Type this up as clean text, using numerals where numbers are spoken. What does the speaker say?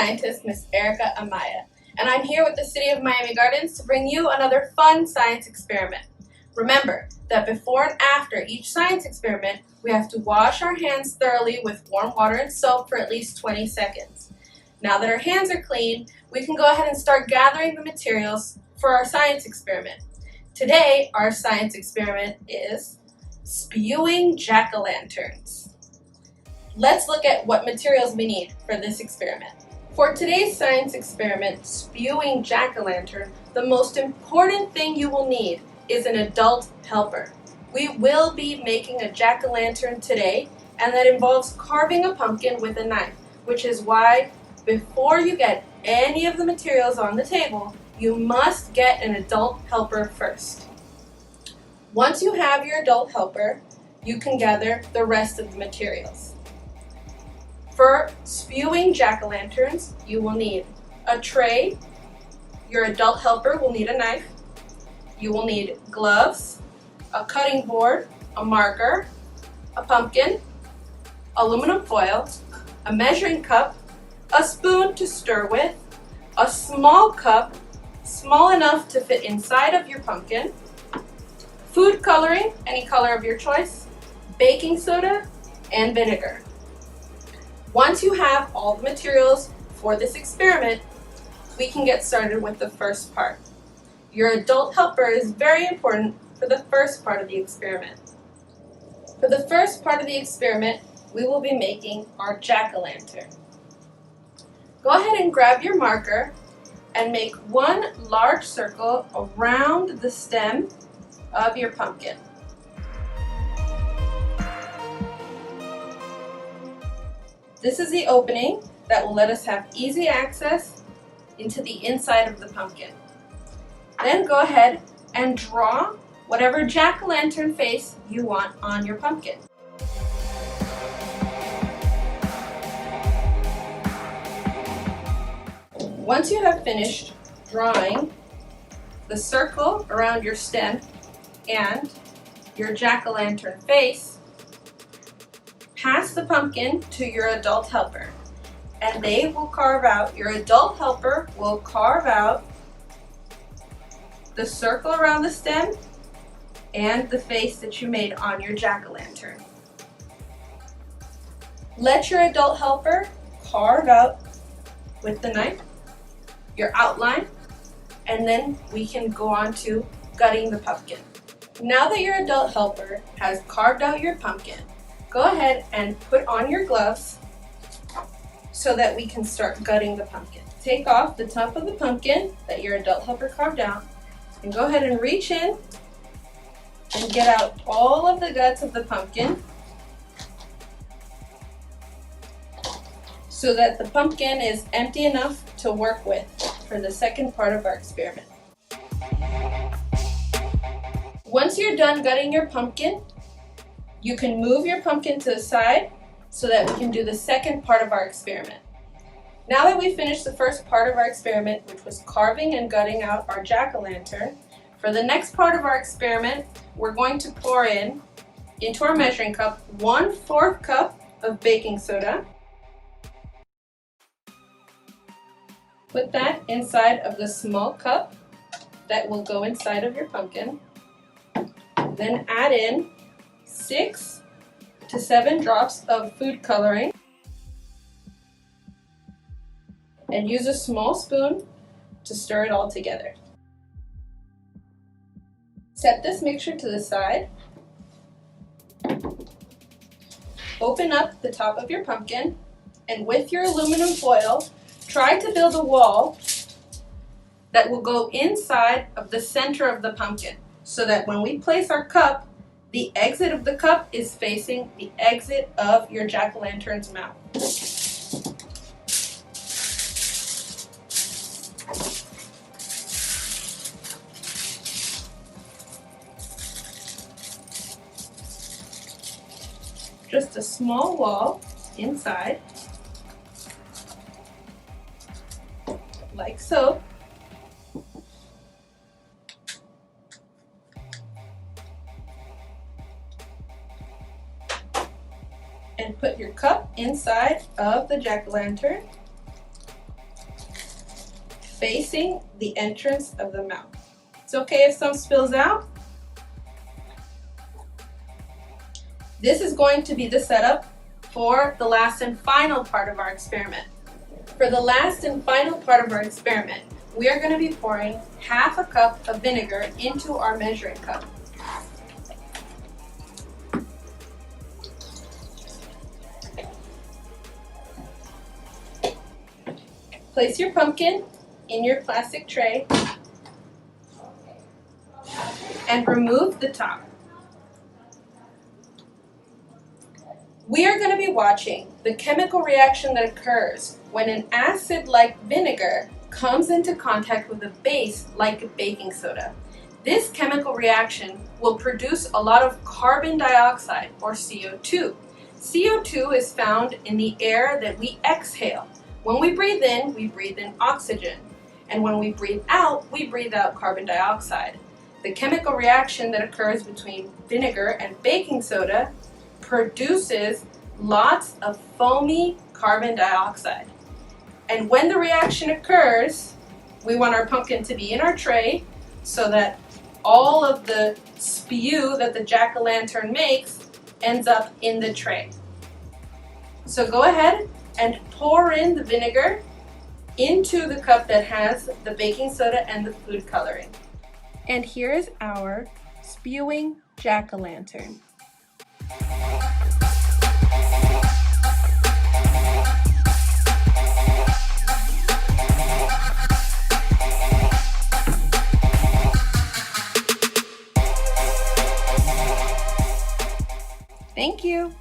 scientist, Miss Erica Amaya, and I'm here with the City of Miami Gardens to bring you another fun science experiment. Remember that before and after each science experiment, we have to wash our hands thoroughly with warm water and soap for at least 20 seconds. Now that our hands are clean, we can go ahead and start gathering the materials for our science experiment. Today, our science experiment is spewing jack-o'-lanterns. Let's look at what materials we need for this experiment. For today's science experiment, spewing jack-o'-lantern, the most important thing you will need is an adult helper. We will be making a jack-o'-lantern today, and that involves carving a pumpkin with a knife, which is why before you get any of the materials on the table, you must get an adult helper first. Once you have your adult helper, you can gather the rest of the materials. For spewing jack-o'-lanterns, you will need a tray, your adult helper will need a knife, you will need gloves, a cutting board, a marker, a pumpkin, aluminum foil, a measuring cup, a spoon to stir with, a small cup, small enough to fit inside of your pumpkin, food coloring, any color of your choice, baking soda, and vinegar. Once you have all the materials for this experiment, we can get started with the first part. Your adult helper is very important for the first part of the experiment. For the first part of the experiment, we will be making our jack-o'-lantern. Go ahead and grab your marker and make one large circle around the stem of your pumpkin. This is the opening that will let us have easy access into the inside of the pumpkin. Then go ahead and draw whatever jack-o'-lantern face you want on your pumpkin. Once you have finished drawing the circle around your stem and your jack-o'-lantern face, pass the pumpkin to your adult helper, and your adult helper will carve out the circle around the stem and the face that you made on your jack-o'-lantern. Let your adult helper carve out with the knife your outline, and then we can go on to gutting the pumpkin. Now that your adult helper has carved out your pumpkin, go ahead and put on your gloves so that we can start gutting the pumpkin. Take off the top of the pumpkin that your adult helper carved out and go ahead and reach in and get out all of the guts of the pumpkin so that the pumpkin is empty enough to work with for the second part of our experiment. Once you're done gutting your pumpkin, you can move your pumpkin to the side so that we can do the second part of our experiment. Now that we've finished the first part of our experiment, which was carving and gutting out our jack-o'-lantern, for the next part of our experiment, we're going to pour into our measuring cup 1/4 cup of baking soda. Put that inside of the small cup that will go inside of your pumpkin. Then add in 6 to 7 drops of food coloring and use a small spoon to stir it all together. Set this mixture to the side. Open up the top of your pumpkin, and with your aluminum foil, try to build a wall that will go inside of the center of the pumpkin so that when we place our cup, the exit of the cup is facing the exit of your jack-o'-lantern's mouth. Just a small wall inside, like so. And put your cup inside of the jack-o'-lantern facing the entrance of the mouth. It's okay if some spills out. This is going to be the setup for the last and final part of our experiment. For the last and final part of our experiment, we are going to be pouring half a cup of vinegar into our measuring cup. Place your pumpkin in your plastic tray and remove the top. We are going to be watching the chemical reaction that occurs when an acid like vinegar comes into contact with a base like baking soda. This chemical reaction will produce a lot of carbon dioxide, or CO2. CO2 is found in the air that we exhale. When we breathe in oxygen. And when we breathe out carbon dioxide. The chemical reaction that occurs between vinegar and baking soda produces lots of foamy carbon dioxide. And when the reaction occurs, we want our pumpkin to be in our tray so that all of the spew that the jack-o'-lantern makes ends up in the tray. So go ahead and pour in the vinegar into the cup that has the baking soda and the food coloring. And here is our spewing jack-o'-lantern. Thank you.